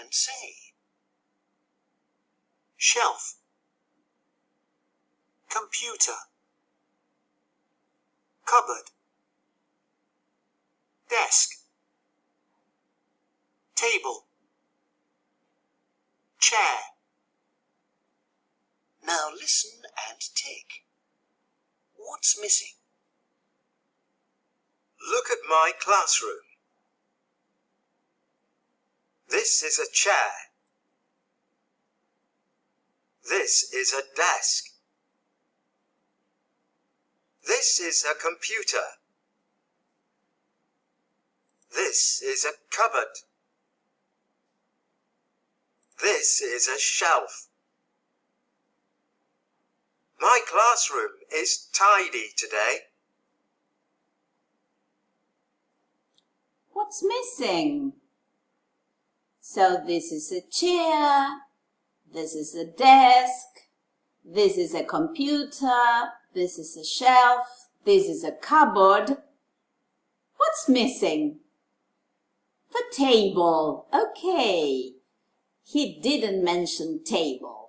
and say. Shelf, computer, cupboard, desk, table, chair. Now listen and tick. What's missing? Look at my classroom. This is a chair. This is a desk. This is a computer. This is a cupboard. This is a shelf. My classroom is tidy today. What's missing? So this is a chair, this is a desk, this is a computer, this is a shelf, this is a cupboard. What's missing? The table. Okay. He didn't mention table.